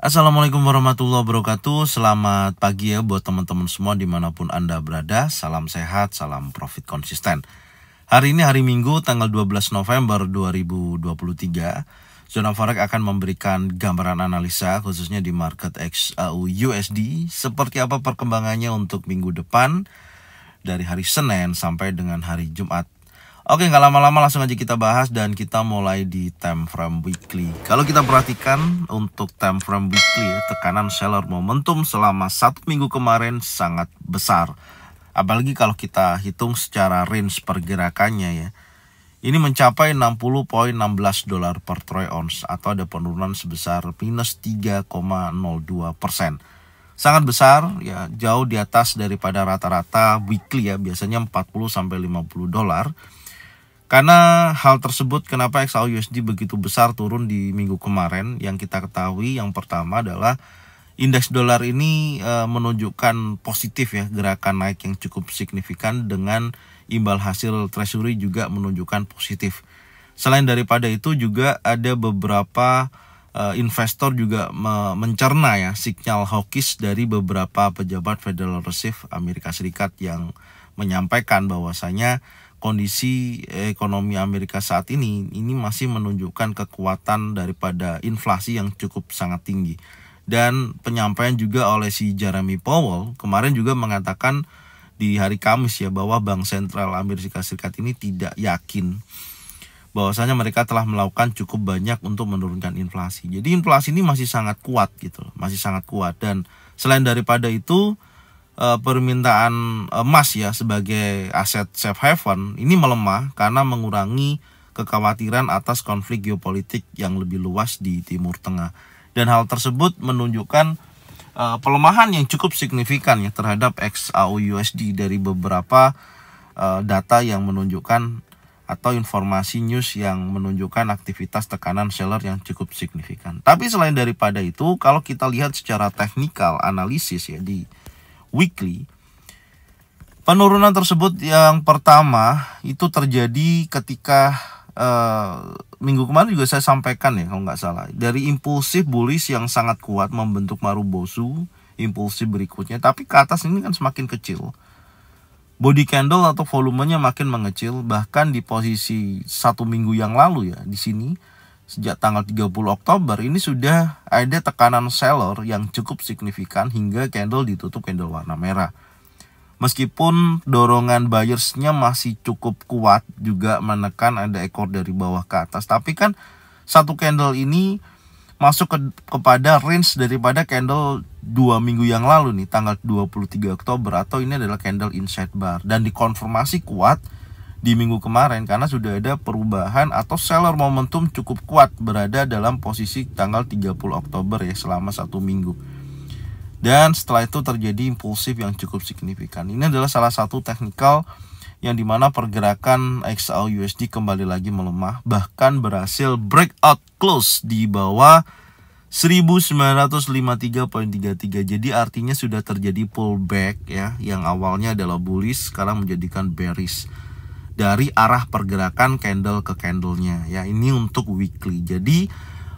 Assalamualaikum warahmatullahi wabarakatuh. Selamat pagi ya buat teman-teman semua dimanapun Anda berada. Salam sehat, salam profit konsisten. Hari ini hari Minggu tanggal 12 November 2023. Zona Forex akan memberikan gambaran analisa khususnya di market XAU USD. Seperti apa perkembangannya untuk minggu depan dari hari Senin sampai dengan hari Jumat. Oke, nggak lama-lama langsung aja kita bahas dan kita mulai di time frame weekly. Kalau kita perhatikan untuk time frame weekly ya, tekanan seller momentum selama 1 minggu kemarin sangat besar. Apalagi kalau kita hitung secara range pergerakannya ya. Ini mencapai 60.16 dolar per troy ounce atau ada penurunan sebesar minus 3,02%. Sangat besar ya, jauh di atas daripada rata-rata weekly ya, biasanya 40-50 dolar. Karena hal tersebut kenapa XAU USD begitu besar turun di minggu kemarin, yang kita ketahui yang pertama adalah indeks dolar ini menunjukkan positif ya, gerakan naik yang cukup signifikan dengan imbal hasil treasury juga menunjukkan positif. Selain daripada itu juga ada beberapa investor juga mencerna ya sinyal hawkish dari beberapa pejabat Federal Reserve Amerika Serikat yang menyampaikan bahwasanya kondisi ekonomi Amerika saat ini masih menunjukkan kekuatan daripada inflasi yang cukup sangat tinggi. Dan penyampaian juga oleh si Jeremy Powell kemarin juga mengatakan di hari Kamis ya, bahwa Bank Sentral Amerika Serikat ini tidak yakin bahwasanya mereka telah melakukan cukup banyak untuk menurunkan inflasi. Jadi inflasi ini masih sangat kuat gitu loh, masih sangat kuat. Dan selain daripada itu permintaan emas ya sebagai aset safe haven ini melemah karena mengurangi kekhawatiran atas konflik geopolitik yang lebih luas di Timur Tengah. Dan hal tersebut menunjukkan pelemahan yang cukup signifikan ya terhadap XAU USD dari beberapa data yang menunjukkan atau informasi news yang menunjukkan aktivitas tekanan seller yang cukup signifikan. Tapi selain daripada itu, kalau kita lihat secara teknikal analisis ya di weekly, penurunan tersebut yang pertama itu terjadi ketika minggu kemarin juga saya sampaikan ya kalau nggak salah, dari impulsif bullish yang sangat kuat membentuk Marubozu, impulsif berikutnya, tapi ke atas ini kan semakin kecil, body candle atau volumenya makin mengecil. Bahkan di posisi 1 minggu yang lalu ya, di sini sejak tanggal 30 Oktober ini sudah ada tekanan seller yang cukup signifikan hingga candle ditutup candle warna merah. Meskipun dorongan buyersnya masih cukup kuat juga menekan ada ekor dari bawah ke atas, tapi kan satu candle ini masuk kepada range daripada candle 2 minggu yang lalu nih, tanggal 23 Oktober, atau ini adalah candle inside bar, dan dikonfirmasi kuat di minggu kemarin karena sudah ada perubahan atau seller momentum cukup kuat berada dalam posisi tanggal 30 Oktober ya selama 1 minggu. Dan setelah itu terjadi impulsif yang cukup signifikan. Ini adalah salah satu teknikal yang dimana pergerakan XAU USD kembali lagi melemah, bahkan berhasil breakout close di bawah 1953.33. Jadi artinya sudah terjadi pullback ya, yang awalnya adalah bullish sekarang menjadikan bearish dari arah pergerakan candle ke candlenya ya. Ini untuk weekly. Jadi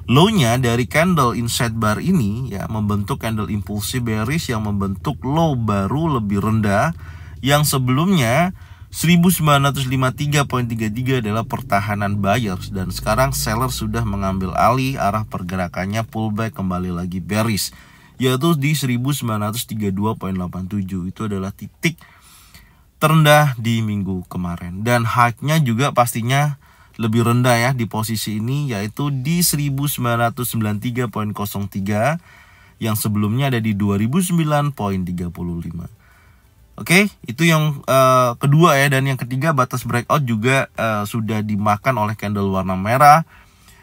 low-nya dari candle inside bar ini ya membentuk candle impulsif bearish yang membentuk low baru lebih rendah, yang sebelumnya 1953.33 adalah pertahanan buyers, dan sekarang seller sudah mengambil alih arah pergerakannya pullback kembali lagi bearish, yaitu di 1932.87. Itu adalah titik terendah di minggu kemarin, dan high-nya juga pastinya lebih rendah ya di posisi ini, yaitu di 1993.03 yang sebelumnya ada di 2009.35. Oke, itu yang kedua ya. Dan yang ketiga, batas breakout juga sudah dimakan oleh candle warna merah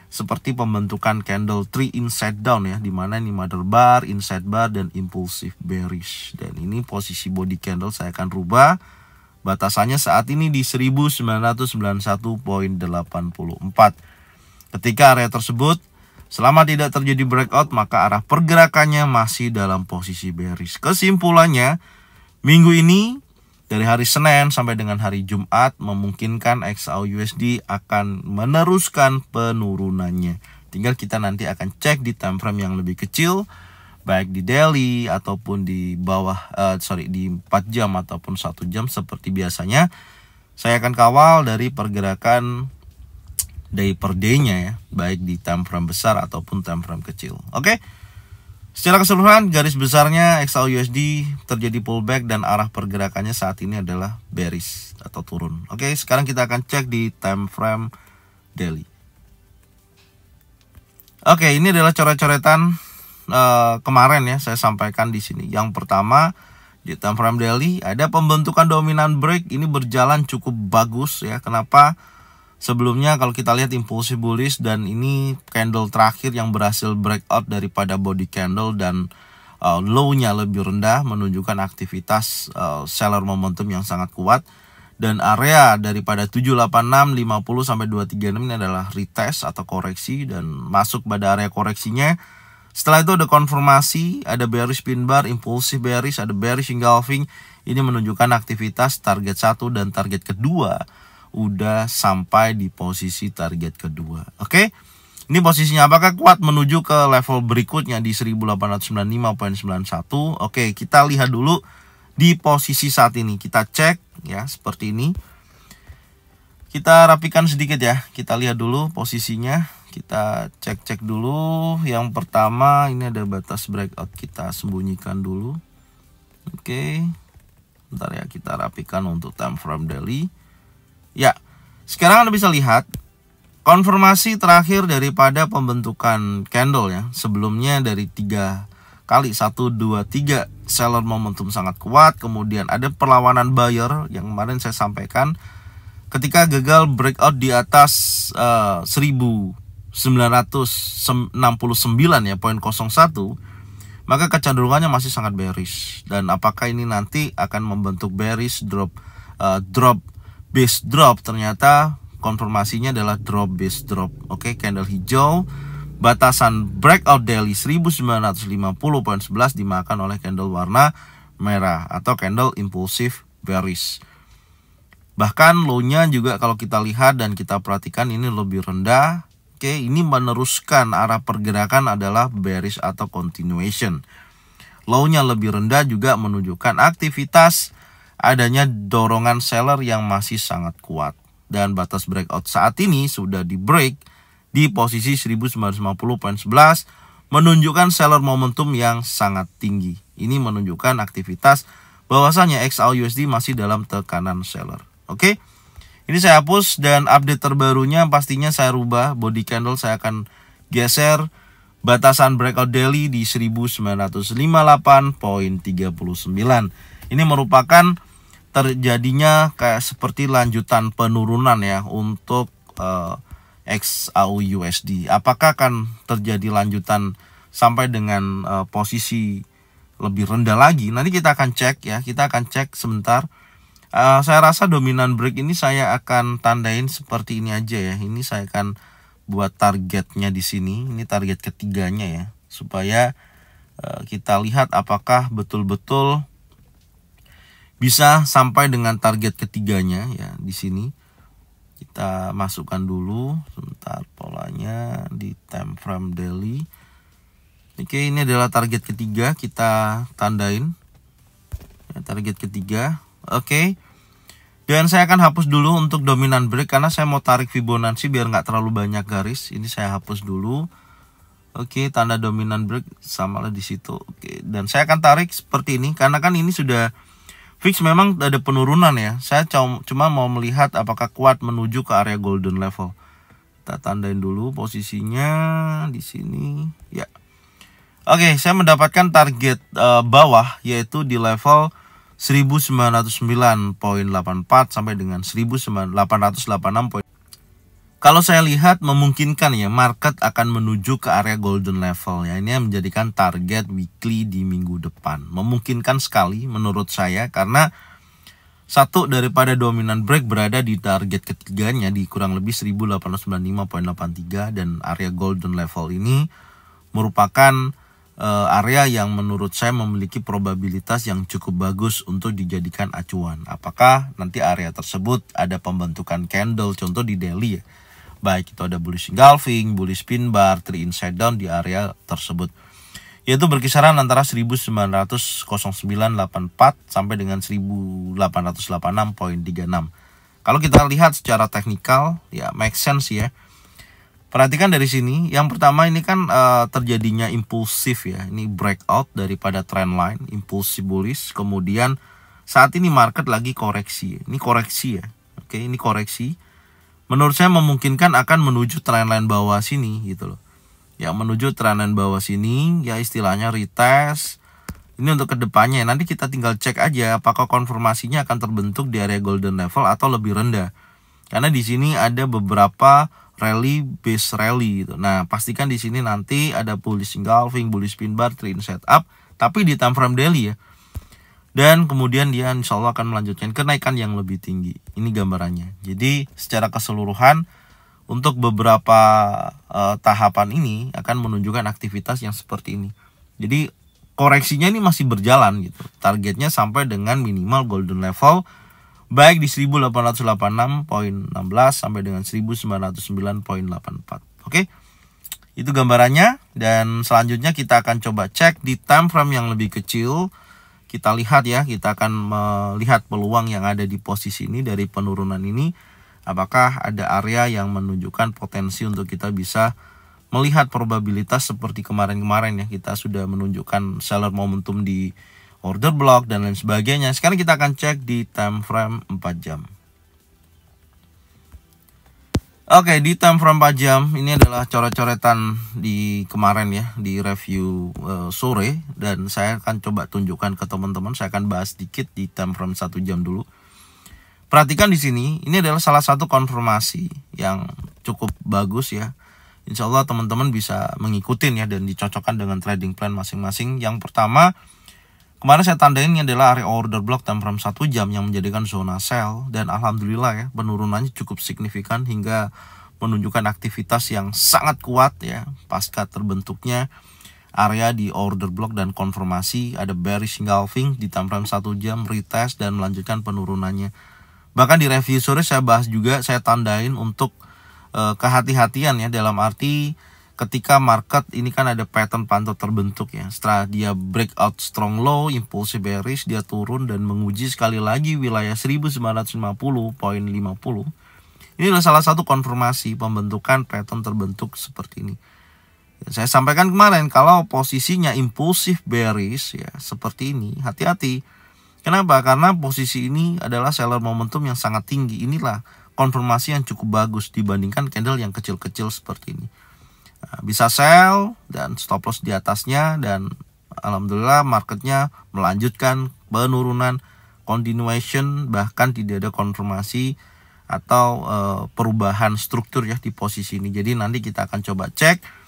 seperti pembentukan candle tree inside down ya, dimana ini mother bar, inside bar, dan impulsive bearish. Dan ini posisi body candle saya akan rubah. Batasannya saat ini di 1991.84. Ketika area tersebut selama tidak terjadi breakout, maka arah pergerakannya masih dalam posisi bearish. Kesimpulannya, minggu ini dari hari Senin sampai dengan hari Jumat memungkinkan XAU USD akan meneruskan penurunannya. Tinggal kita nanti akan cek di time frame yang lebih kecil, baik di daily ataupun di bawah di 4 jam ataupun 1 jam seperti biasanya. Saya akan kawal dari pergerakan day per day-nya ya, baik di time frame besar ataupun time frame kecil. Oke. Secara keseluruhan garis besarnya XAUUSD terjadi pullback dan arah pergerakannya saat ini adalah bearish atau turun. Oke, sekarang kita akan cek di time frame daily. Oke, ini adalah coret-coretan kemarin ya, saya sampaikan di sini. Yang pertama di time frame daily ada pembentukan dominan break, ini berjalan cukup bagus ya. Kenapa? Sebelumnya kalau kita lihat impulsif bullish dan ini candle terakhir yang berhasil breakout daripada body candle dan low-nya lebih rendah, menunjukkan aktivitas seller momentum yang sangat kuat. Dan area daripada 786, 50 sampai 236 ini adalah retest atau koreksi dan masuk pada area koreksinya. Setelah itu ada konfirmasi, ada bearish pin bar, impulsif bearish, ada bearish engulfing. Ini menunjukkan aktivitas target 1 dan target kedua udah sampai di posisi target kedua. Oke. Ini posisinya apakah kuat menuju ke level berikutnya di 1895.91. Oke, kita lihat dulu di posisi saat ini. Kita cek ya seperti ini. Kita rapikan sedikit ya. Kita lihat dulu posisinya. Kita cek dulu. Yang pertama ini ada batas breakout, kita sembunyikan dulu. Oke. Bentar ya, kita rapikan untuk time frame daily. Ya, sekarang Anda bisa lihat konfirmasi terakhir daripada pembentukan candle ya. Sebelumnya dari 3 kali 1, 2, 3 seller momentum sangat kuat. Kemudian ada perlawanan buyer yang kemarin saya sampaikan. Ketika gagal breakout di atas 1969 ya, 0.01, maka kecenderungannya masih sangat bearish. Dan apakah ini nanti akan membentuk bearish drop base drop? Ternyata konfirmasinya adalah drop base drop. Oke, candle hijau, batasan breakout daily 1950.11 dimakan oleh candle warna merah atau candle impulsif bearish. Bahkan low-nya juga kalau kita lihat dan kita perhatikan ini lebih rendah. Oke, ini meneruskan arah pergerakan adalah bearish atau continuation. Low-nya lebih rendah juga menunjukkan aktivitas adanya dorongan seller yang masih sangat kuat. Dan batas breakout saat ini sudah di break di posisi 1950.11, menunjukkan seller momentum yang sangat tinggi. Ini menunjukkan aktivitas bahwasanya XAUUSD masih dalam tekanan seller. Oke, ini saya hapus dan update terbarunya pastinya saya rubah. Body candle saya akan geser batasan breakout daily di 1958.39. Ini merupakan terjadinya kayak seperti lanjutan penurunan ya untuk XAUUSD. Apakah akan terjadi lanjutan sampai dengan posisi lebih rendah lagi? Nanti kita akan cek ya, kita akan cek sebentar. Saya rasa dominan break ini saya akan tandain seperti ini aja ya. Ini saya akan buat targetnya di sini. Ini target ketiganya ya, supaya kita lihat apakah betul-betul bisa sampai dengan target ketiganya ya. Di sini kita masukkan dulu sebentar polanya di time frame daily. Oke, ini adalah target ketiga, kita tandain ya, target ketiga. Oke, dan saya akan hapus dulu untuk dominan break karena saya mau tarik Fibonacci biar nggak terlalu banyak garis. Ini saya hapus dulu. Oke, tanda dominan break sama lah di situ. Oke, dan saya akan tarik seperti ini karena kan ini sudah fix, memang ada penurunan ya. Saya cuma mau melihat apakah kuat menuju ke area golden level. Kita tandain dulu posisinya di sini ya. Oke, saya mendapatkan target bawah yaitu di level 1909.84 sampai dengan 1886. Kalau saya lihat memungkinkan ya market akan menuju ke area golden level ya. Ini yang menjadikan target weekly di minggu depan. Memungkinkan sekali menurut saya karena satu daripada dominan break berada di target ketiganya di kurang lebih 1895.83 dan area golden level ini merupakan area yang menurut saya memiliki probabilitas yang cukup bagus untuk dijadikan acuan. Apakah nanti area tersebut ada pembentukan candle contoh di daily ya. baik itu ada bullish engulfing, bullish pin bar, 3 inside down di area tersebut, yaitu berkisaran antara 1909.84 sampai dengan 1886.36. Kalau kita lihat secara teknikal ya make sense ya. Perhatikan dari sini, yang pertama ini kan terjadinya impulsif ya. Ini breakout daripada trend line, impulsif bullish. Kemudian saat ini market lagi koreksi. Ini koreksi ya. Oke, ini koreksi. Menurut saya memungkinkan akan menuju trend line bawah sini gitu loh. Ya, menuju trend line bawah sini ya, istilahnya retest. Ini untuk kedepannya. Nanti kita tinggal cek aja apakah konfirmasinya akan terbentuk di area golden level atau lebih rendah. Karena di sini ada beberapa rally base rally gitu. Nah, pastikan di sini nanti ada bullish engulfing, bullish pin bar, trend setup, tapi di time frame daily ya. Dan kemudian dia insya Allah akan melanjutkan kenaikan yang lebih tinggi. Ini gambarannya. Jadi secara keseluruhan untuk beberapa tahapan ini akan menunjukkan aktivitas yang seperti ini. Jadi koreksinya ini masih berjalan gitu. Targetnya sampai dengan minimal golden level baik di 1886.16 sampai dengan 1909.84. Oke. Itu gambarannya, dan selanjutnya kita akan coba cek di time frame yang lebih kecil. Kita lihat ya, kita akan melihat peluang yang ada di posisi ini dari penurunan ini. Apakah ada area yang menunjukkan potensi untuk kita bisa melihat probabilitas seperti kemarin-kemarin ya. Kita sudah menunjukkan seller momentum di order block dan lain sebagainya. Sekarang kita akan cek di time frame 4 jam. Oke, di time frame 4 jam ini adalah coret-coretan di kemarin ya, di review sore, dan saya akan coba tunjukkan ke teman-teman. Saya akan bahas sedikit di time frame 1 jam dulu. Perhatikan di sini, ini adalah salah satu konfirmasi yang cukup bagus ya. Insya Allah teman-teman bisa mengikuti ya dan dicocokkan dengan trading plan masing-masing. Yang pertama, kemarin saya tandain ini adalah area order block time frame 1 jam yang menjadikan zona sell, dan alhamdulillah ya penurunannya cukup signifikan hingga menunjukkan aktivitas yang sangat kuat ya pasca terbentuknya area di order block dan konfirmasi ada bearish engulfing di time frame 1 jam, retest dan melanjutkan penurunannya. Bahkan di review sore saya bahas juga, saya tandain untuk kehati-hatian ya, dalam arti ketika market ini kan ada pattern pantau terbentuk ya. Setelah dia breakout strong low, impulsif bearish, dia turun dan menguji sekali lagi wilayah 1950.50. Ini adalah salah satu konfirmasi pembentukan pattern terbentuk seperti ini. Saya sampaikan kemarin kalau posisinya impulsif bearish ya seperti ini, hati-hati. Kenapa? Karena posisi ini adalah seller momentum yang sangat tinggi. Inilah konfirmasi yang cukup bagus dibandingkan candle yang kecil-kecil seperti ini. Bisa sell dan stop loss di atasnya, dan alhamdulillah marketnya melanjutkan penurunan continuation, bahkan tidak ada konfirmasi atau perubahan struktur ya di posisi ini. Jadi nanti kita akan coba cek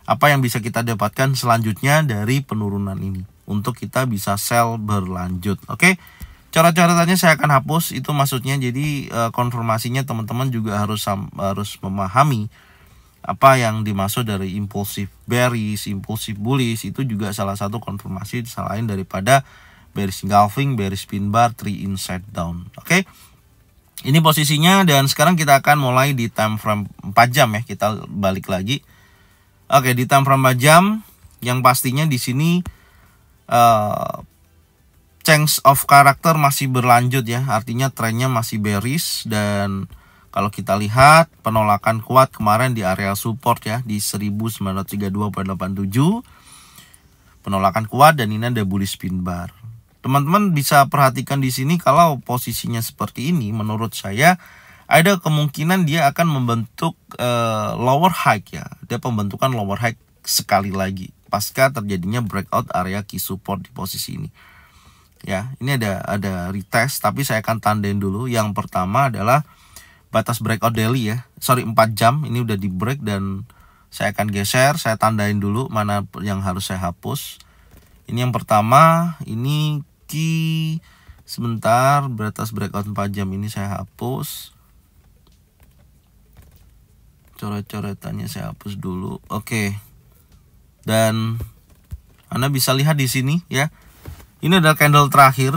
apa yang bisa kita dapatkan selanjutnya dari penurunan ini untuk kita bisa sell berlanjut. Oke, coret-coretannya saya akan hapus, itu maksudnya. Jadi konfirmasinya teman-teman juga harus memahami apa yang dimaksud dari impulsif bearish, impulsif bullish. Itu juga salah satu konfirmasi selain daripada bearish engulfing, bearish pin bar, 3 inside down. Oke, ini posisinya, dan sekarang kita akan mulai di time frame 4 jam ya. Kita balik lagi. Oke, di time frame 4 jam yang pastinya di sini change of character masih berlanjut ya. Artinya trennya masih bearish, dan kalau kita lihat penolakan kuat kemarin di area support ya di 1932.87. Penolakan kuat, dan ini ada bullish pin bar. Teman-teman bisa perhatikan di sini kalau posisinya seperti ini, menurut saya ada kemungkinan dia akan membentuk lower high ya. Dia pembentukan lower high sekali lagi pasca terjadinya breakout area key support di posisi ini. Ya, ini ada retest, tapi saya akan tandain dulu. Yang pertama adalah batas breakout daily ya. 4 jam ini udah di break, dan saya akan geser, saya tandain dulu mana yang harus saya hapus. Ini yang pertama, ini key sebentar, batas breakout 4 jam ini saya hapus. Coret-coretannya saya hapus dulu. Oke. Dan Anda bisa lihat di sini ya. Ini adalah candle terakhir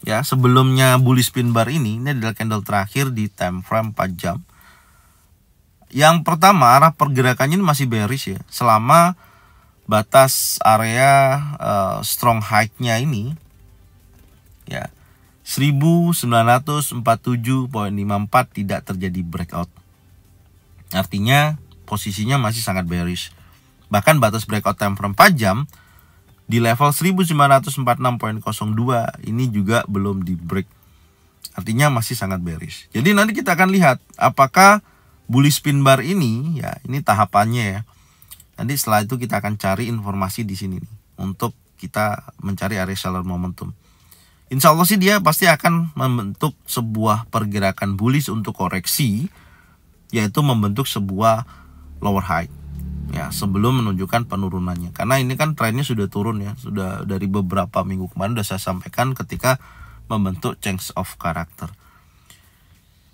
ya, sebelumnya bullish pin bar ini adalah candle terakhir di time frame 4 jam. Yang pertama, arah pergerakannya ini masih bearish ya, selama batas area strong high-nya ini ya 1947.54 tidak terjadi breakout. Artinya posisinya masih sangat bearish. Bahkan batas breakout time frame 4 jam di level 1946.02 ini juga belum di break. Artinya masih sangat bearish. Jadi nanti kita akan lihat apakah bullish pin bar ini, ya ini tahapannya ya. Nanti setelah itu kita akan cari informasi di sini nih, untuk kita mencari area seller momentum. Insya Allah sih dia pasti akan membentuk sebuah pergerakan bullish untuk koreksi, yaitu membentuk sebuah lower high ya sebelum menunjukkan penurunannya. Karena ini kan trennya sudah turun ya, sudah dari beberapa minggu kemarin sudah saya sampaikan ketika membentuk change of character.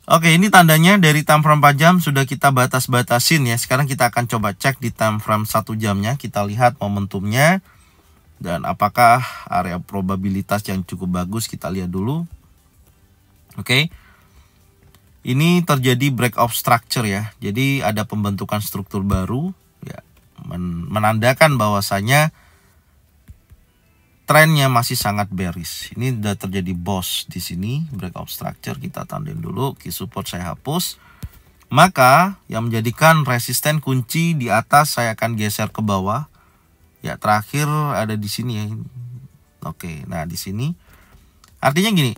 Oke, ini tandanya dari time frame 4 jam sudah kita batasin ya. Sekarang kita akan coba cek di time frame 1 jamnya. Kita lihat momentumnya dan apakah area probabilitas yang cukup bagus. Kita lihat dulu. Oke. Ini terjadi break of structure ya. Jadi ada pembentukan struktur baru ya, menandakan bahwasanya trennya masih sangat bearish. Ini sudah terjadi boss di sini, breakout structure. Kita tandain dulu, key support saya hapus. Maka yang menjadikan resisten kunci di atas saya akan geser ke bawah. Ya, terakhir ada di sini ya. Oke, nah di sini. Artinya gini.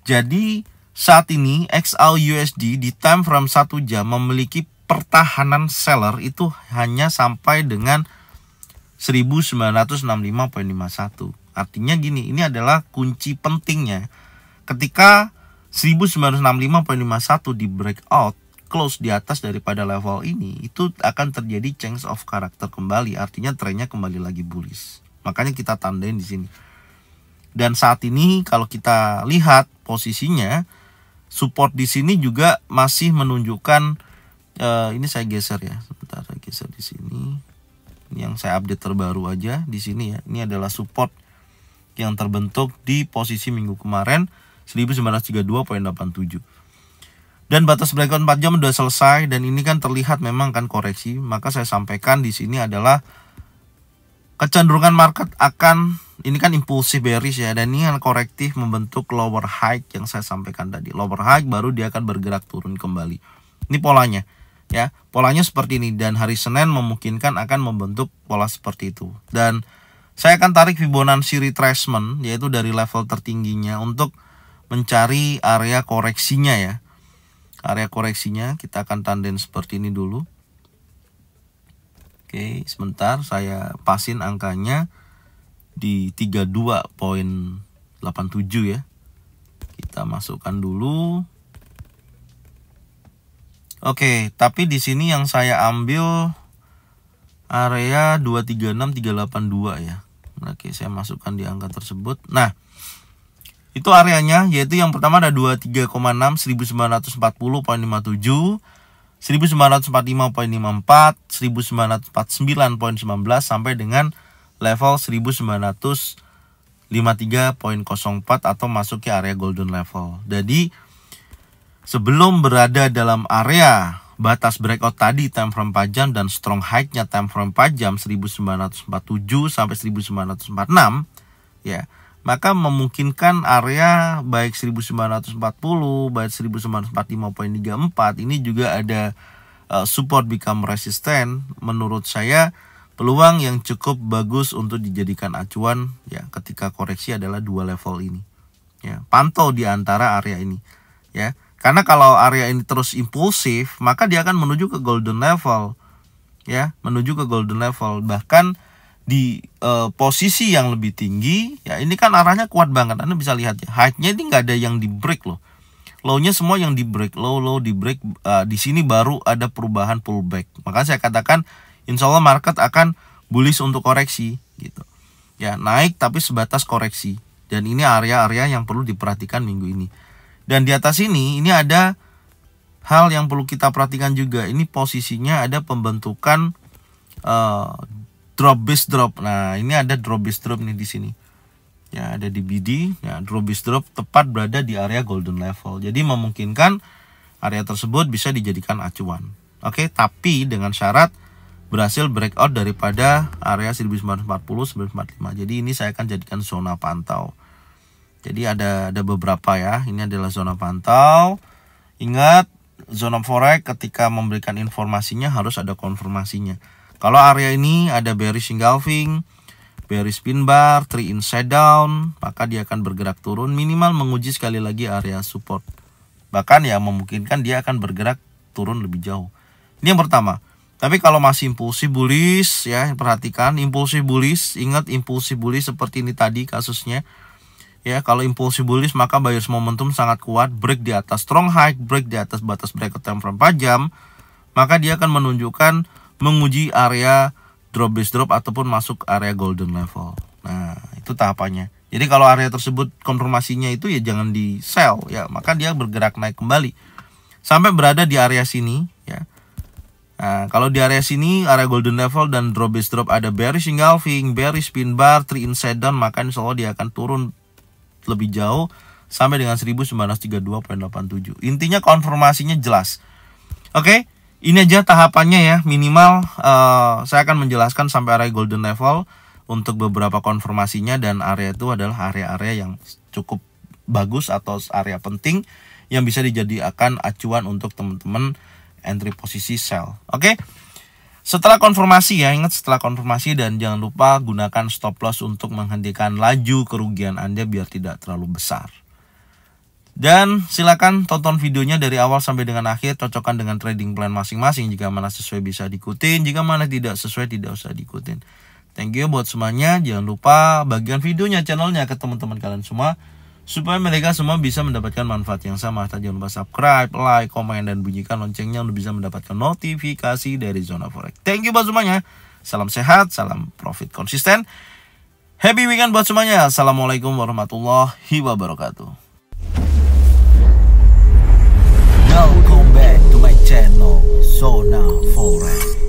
Jadi saat ini XAUUSD di time frame 1 jam memiliki pertahanan seller itu hanya sampai dengan 1965.51. Artinya gini, ini adalah kunci pentingnya. Ketika 1965.51 di breakout, close di atas daripada level ini, itu akan terjadi change of character kembali. Artinya trennya kembali lagi bullish. Makanya kita tandain di sini. Dan saat ini kalau kita lihat posisinya, support di sini juga masih menunjukkan, ini saya geser ya. Sebentar, saya geser di sini. Ini yang saya update terbaru aja di sini ya. Ini adalah support yang terbentuk di posisi minggu kemarin 1932.87. Dan batas breakout 4 jam sudah selesai dan ini kan terlihat memang kan koreksi. Maka saya sampaikan di sini adalah kecenderungan market akan, ini kan impulsif bearish ya, dan ini yang korektif membentuk lower high yang saya sampaikan tadi. Lower high baru dia akan bergerak turun kembali. Ini polanya. Ya, polanya seperti ini dan hari Senin memungkinkan akan membentuk pola seperti itu. Dan saya akan tarik Fibonacci retracement, yaitu dari level tertingginya untuk mencari area koreksinya ya. Area koreksinya kita akan tandain seperti ini dulu. Oke, sebentar saya pasin angkanya di 32.87 ya. Kita masukkan dulu. Oke, tapi di sini yang saya ambil area 236382 ya. Oke, saya masukkan di angka tersebut. Nah, itu areanya, yaitu yang pertama ada 23,6, 1940.57, 1945.54, 1949.19 sampai dengan level 1953.04 atau masuk ke area golden level. Jadi sebelum berada dalam area batas breakout tadi time frame 4 jam dan strong high-nya time frame 4 jam 1947 sampai 1946 ya, maka memungkinkan area baik 1940 baik 1945.34 ini juga ada support become resistant. Menurut saya peluang yang cukup bagus untuk dijadikan acuan ya ketika koreksi adalah dua level ini ya, pantau di antara area ini ya. Karena kalau area ini terus impulsif, maka dia akan menuju ke golden level. Ya, menuju ke golden level. Bahkan di posisi yang lebih tinggi, ya ini kan arahnya kuat banget. Anda bisa lihat ya, high-nya ini nggak ada yang di break loh. Low-nya semua yang di break, low di break. Di sini baru ada perubahan pullback. Maka saya katakan, insya Allah market akan bullish untuk koreksi, gitu. Ya, naik tapi sebatas koreksi. Dan ini area-area yang perlu diperhatikan minggu ini. Dan di atas ini ada hal yang perlu kita perhatikan juga. Ini posisinya ada pembentukan drop base drop. Nah, ini ada drop base drop nih di sini. Ya, ada di BD. Ya, drop base drop tepat berada di area golden level. Jadi memungkinkan area tersebut bisa dijadikan acuan. Oke, tapi dengan syarat berhasil breakout daripada area 1940 1945. Jadi ini saya akan jadikan zona pantau. Jadi ada beberapa ya. Ini adalah zona pantau. Ingat, zona forex ketika memberikan informasinya harus ada konfirmasinya. Kalau area ini ada bearish engulfing, bearish pin bar, 3 inside down, maka dia akan bergerak turun, minimal menguji sekali lagi area support. Bahkan ya memungkinkan dia akan bergerak turun lebih jauh. Ini yang pertama. Tapi kalau masih impulsif bullish ya, perhatikan impulsif bullish, ingat impulsif bullish seperti ini tadi kasusnya. Ya, kalau impulsif bullish maka buyers momentum sangat kuat, break di atas strong high, break di atas batas breakout time frame 4 jam, maka dia akan menunjukkan menguji area drop base drop ataupun masuk area golden level. Nah, itu tahapannya. Jadi kalau area tersebut konfirmasinya itu ya jangan di sell ya, maka dia bergerak naik kembali sampai berada di area sini ya. Nah, kalau di area sini, area golden level dan drop base drop ada bearish engulfing, bearish pin bar, 3 inside down, maka insya Allah dia akan turun lebih jauh sampai dengan 1932.87. Intinya konfirmasinya jelas. Oke, ini aja tahapannya ya. Minimal saya akan menjelaskan sampai area golden level untuk beberapa konfirmasinya, dan area itu adalah area-area yang cukup bagus atau area penting yang bisa dijadikan acuan untuk teman-teman entry posisi sell. Oke. Setelah konfirmasi ya, ingat setelah konfirmasi, dan jangan lupa gunakan stop loss untuk menghentikan laju kerugian Anda biar tidak terlalu besar. Dan silakan tonton videonya dari awal sampai dengan akhir, cocokkan dengan trading plan masing-masing. Jika mana sesuai bisa diikutin, jika mana tidak sesuai tidak usah diikutin. Thank you buat semuanya. Jangan lupa bagian videonya, channelnya ke teman-teman kalian semua, supaya mereka semua bisa mendapatkan manfaat yang sama. Jangan lupa subscribe, like, komen, dan bunyikan loncengnya untuk bisa mendapatkan notifikasi dari Zona Forex. Thank you buat semuanya. Salam sehat, salam profit konsisten. Happy weekend buat semuanya. Assalamualaikum warahmatullahi wabarakatuh. Welcome back to my channel Zona Forex.